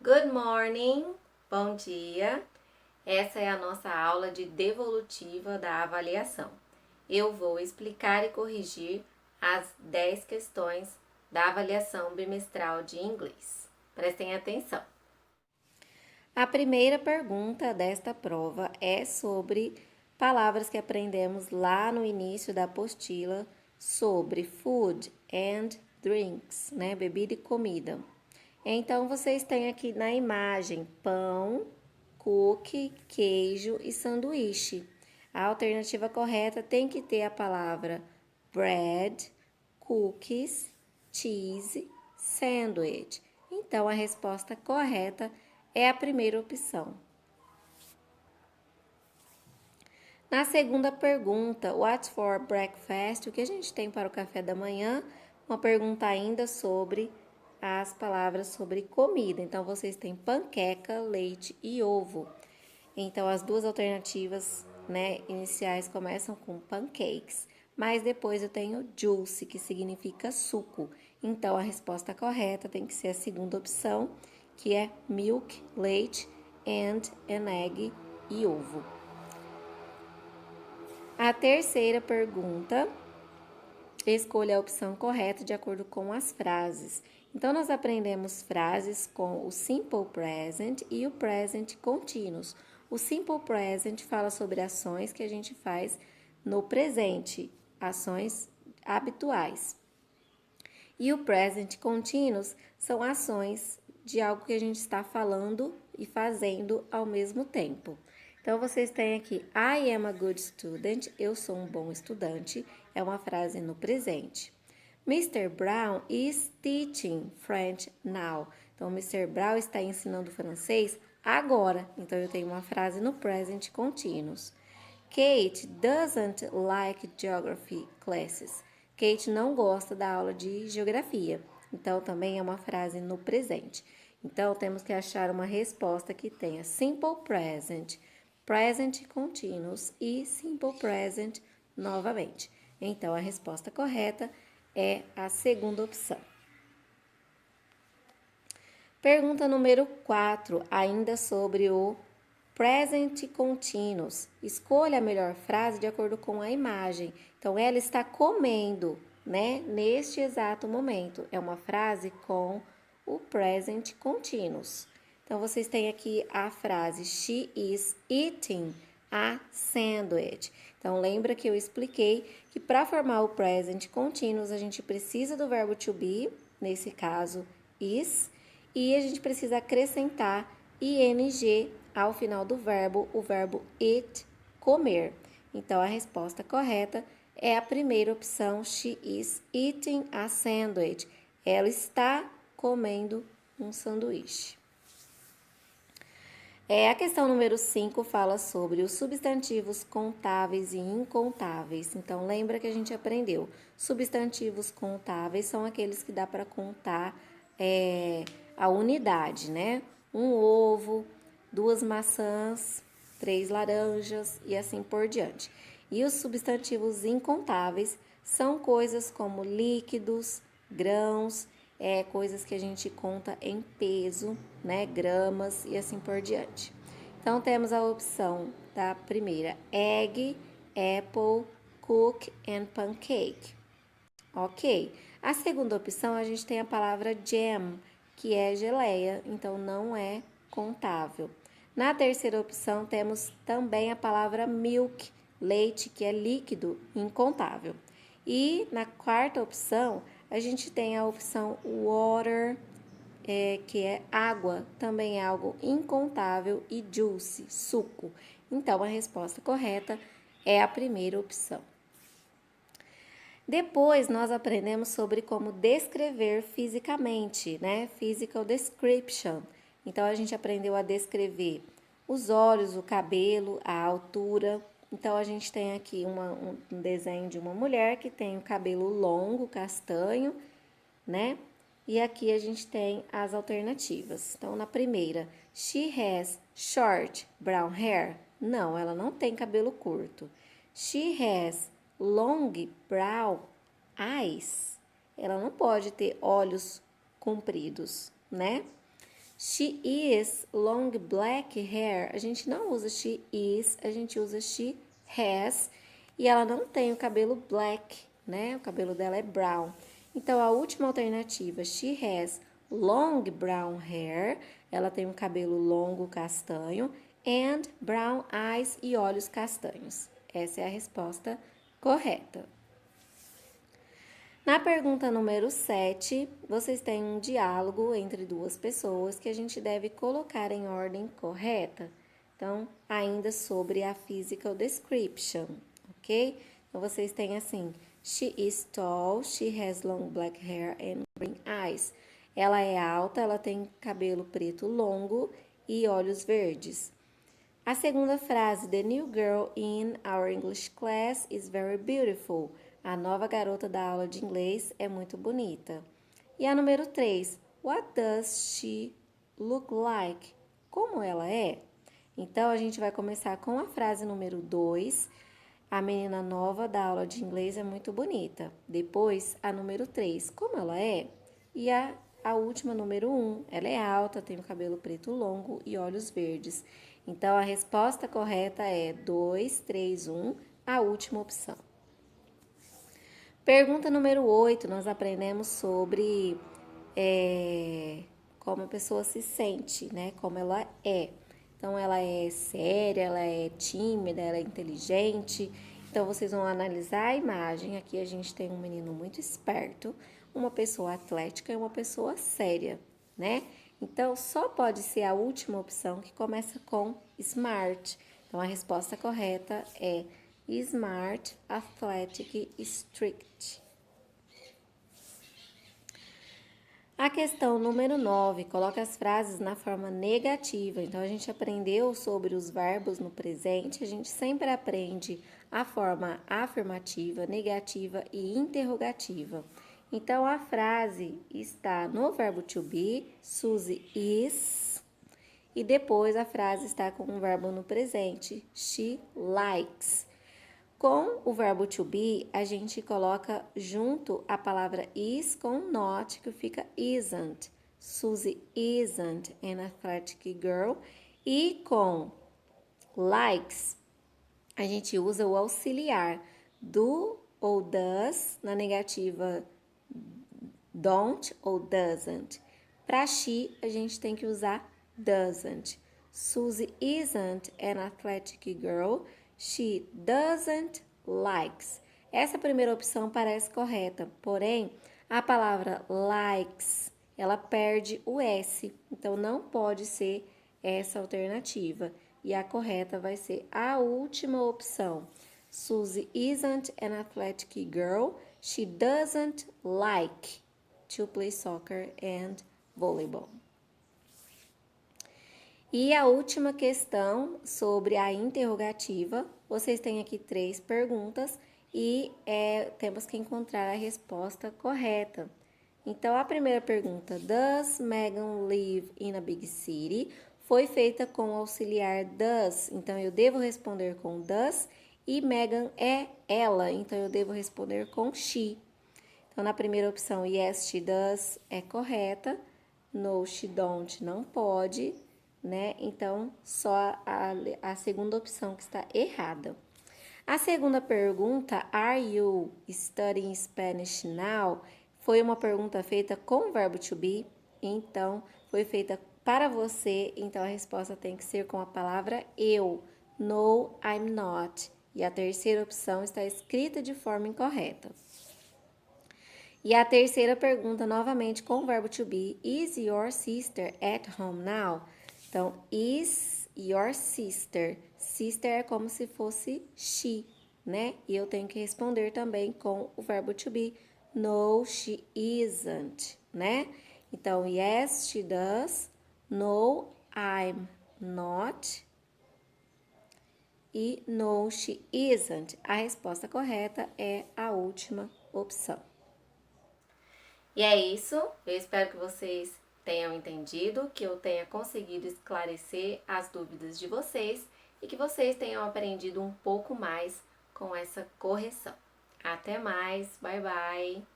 Good morning, bom dia. Essa é a nossa aula de devolutiva da avaliação. Eu vou explicar e corrigir as 10 questões da avaliação bimestral de inglês. Prestem atenção. A primeira pergunta desta prova é sobre palavras que aprendemos lá no início da apostila sobre food and drinks, né? Bebida e comida. Então, vocês têm aqui na imagem pão, cookie, queijo e sanduíche. A alternativa correta tem que ter a palavra bread, cookies, cheese, sandwich. Então, a resposta correta é a primeira opção. Na segunda pergunta, what's for breakfast? O que a gente tem para o café da manhã? Uma pergunta ainda sobre as palavras sobre comida. Então, vocês têm panqueca, leite e ovo. Então, as duas alternativas, né, iniciais começam com pancakes, mas depois eu tenho juice, que significa suco. Então, a resposta correta tem que ser a segunda opção, que é milk, leite and an egg e ovo. A terceira pergunta, escolha a opção correta de acordo com as frases. Então, nós aprendemos frases com o simple present e o present continuous. O simple present fala sobre ações que a gente faz no presente, ações habituais. E o present continuous são ações de algo que a gente está falando e fazendo ao mesmo tempo. Então, vocês têm aqui, I am a good student, eu sou um bom estudante, é uma frase no presente. Mr. Brown is teaching French now. Então, Mr. Brown está ensinando francês agora. Então, eu tenho uma frase no present continuous. Kate doesn't like geography classes. Kate não gosta da aula de geografia. Então, também é uma frase no presente. Então, temos que achar uma resposta que tenha simple present, present continuous e simple present novamente. Então, a resposta correta é a segunda opção. Pergunta número 4, ainda sobre o present continuous. Escolha a melhor frase de acordo com a imagem. Então, ela está comendo, né? Neste exato momento. É uma frase com o present continuous. Então, vocês têm aqui a frase She is eating a sandwich. Então, lembra que eu expliquei que para formar o present continuous, a gente precisa do verbo to be, nesse caso, is, e a gente precisa acrescentar ing ao final do verbo, o verbo eat, comer. Então, a resposta correta é a primeira opção, she is eating a sandwich. Ela está comendo um sanduíche. A questão número 5 fala sobre os substantivos contáveis e incontáveis. Então, lembra que a gente aprendeu. Substantivos contáveis são aqueles que dá para contar a unidade, né? Um ovo, 2 maçãs, 3 laranjas e assim por diante. E os substantivos incontáveis são coisas como líquidos, grãos, coisas que a gente conta em peso, né? Gramas e assim por diante. Então, temos a opção da primeira, egg, apple, cook and pancake. Ok. A segunda opção, a gente tem a palavra jam, que é geleia, então não é contável. Na terceira opção, temos também a palavra milk, leite, que é líquido, incontável. E na quarta opção, a gente tem a opção water, que é água, também é algo incontável, e juice, suco. Então, a resposta correta é a primeira opção. Depois, nós aprendemos sobre como descrever fisicamente, né? Physical description. Então, a gente aprendeu a descrever os olhos, o cabelo, a altura. Então, a gente tem aqui um desenho de uma mulher que tem o cabelo longo, castanho, né? E aqui a gente tem as alternativas. Então, na primeira, she has short brown hair. Não, ela não tem cabelo curto. She has long brown eyes. Ela não pode ter olhos compridos, né? She is long black hair. A gente não usa she is, a gente usa she has. E ela não tem o cabelo black, né? O cabelo dela é brown. Então, a última alternativa, she has long brown hair. Ela tem um cabelo longo castanho. And brown eyes e olhos castanhos. Essa é a resposta correta. Na pergunta número 7, vocês têm um diálogo entre duas pessoas que a gente deve colocar em ordem correta. Então, ainda sobre a physical description, ok? Então, vocês têm assim, she is tall, she has long black hair and green eyes. Ela é alta, ela tem cabelo preto longo e olhos verdes. A segunda frase, the new girl in our English class is very beautiful. A nova garota da aula de inglês é muito bonita. E a número 3, what does she look like? Como ela é? Então, a gente vai começar com a frase número 2. A menina nova da aula de inglês é muito bonita. Depois, a número 3, como ela é? E a última, número 1, ela é alta, tem o cabelo preto longo e olhos verdes. Então, a resposta correta é 2, 3, 1, a última opção. Pergunta número 8, nós aprendemos sobre como a pessoa se sente, né? Como ela é. Então, ela é séria, ela é tímida, ela é inteligente. Então, vocês vão analisar a imagem. Aqui a gente tem um menino muito esperto, uma pessoa atlética e uma pessoa séria, né? Então, só pode ser a última opção que começa com smart. Então, a resposta correta é smart, athletic, strict. A questão número 9, coloca as frases na forma negativa. Então, a gente aprendeu sobre os verbos no presente, a gente sempre aprende a forma afirmativa, negativa e interrogativa. Então, a frase está no verbo to be, Suzy is, e depois a frase está com um verbo no presente, she likes. Com o verbo to be, a gente coloca junto a palavra is com not, que fica isn't. Suzy isn't an athletic girl. E com likes, a gente usa o auxiliar do ou does, na negativa don't ou doesn't. Para she, a gente tem que usar doesn't. Suzy isn't an athletic girl. She doesn't likes. Essa primeira opção parece correta, porém, a palavra likes, ela perde o S, então não pode ser essa alternativa. E a correta vai ser a última opção. Suzy isn't an athletic girl. She doesn't like to play soccer and volleyball. E a última questão sobre a interrogativa, vocês têm aqui 3 perguntas e temos que encontrar a resposta correta. Então, a primeira pergunta, does Megan live in a big city? Foi feita com o auxiliar does, então eu devo responder com does, e Megan é ela, então eu devo responder com she. Então, na primeira opção, yes, she does é correta, no, she don't não pode, né? Então, só a segunda opção que está errada. A segunda pergunta, are you studying Spanish now? Foi uma pergunta feita com o verbo to be, então foi feita para você, então a resposta tem que ser com a palavra eu. No, I'm not. E a terceira opção está escrita de forma incorreta. E a terceira pergunta, novamente com o verbo to be, is your sister at home now? Então, is your sister? Sister é como se fosse she, né? E eu tenho que responder também com o verbo to be. No, she isn't, né? Então, yes, she does. No, I'm not. E no, she isn't. A resposta correta é a última opção. E é isso. Eu espero que vocês tenham entendido, que eu tenha conseguido esclarecer as dúvidas de vocês e que vocês tenham aprendido um pouco mais com essa correção. Até mais, bye bye!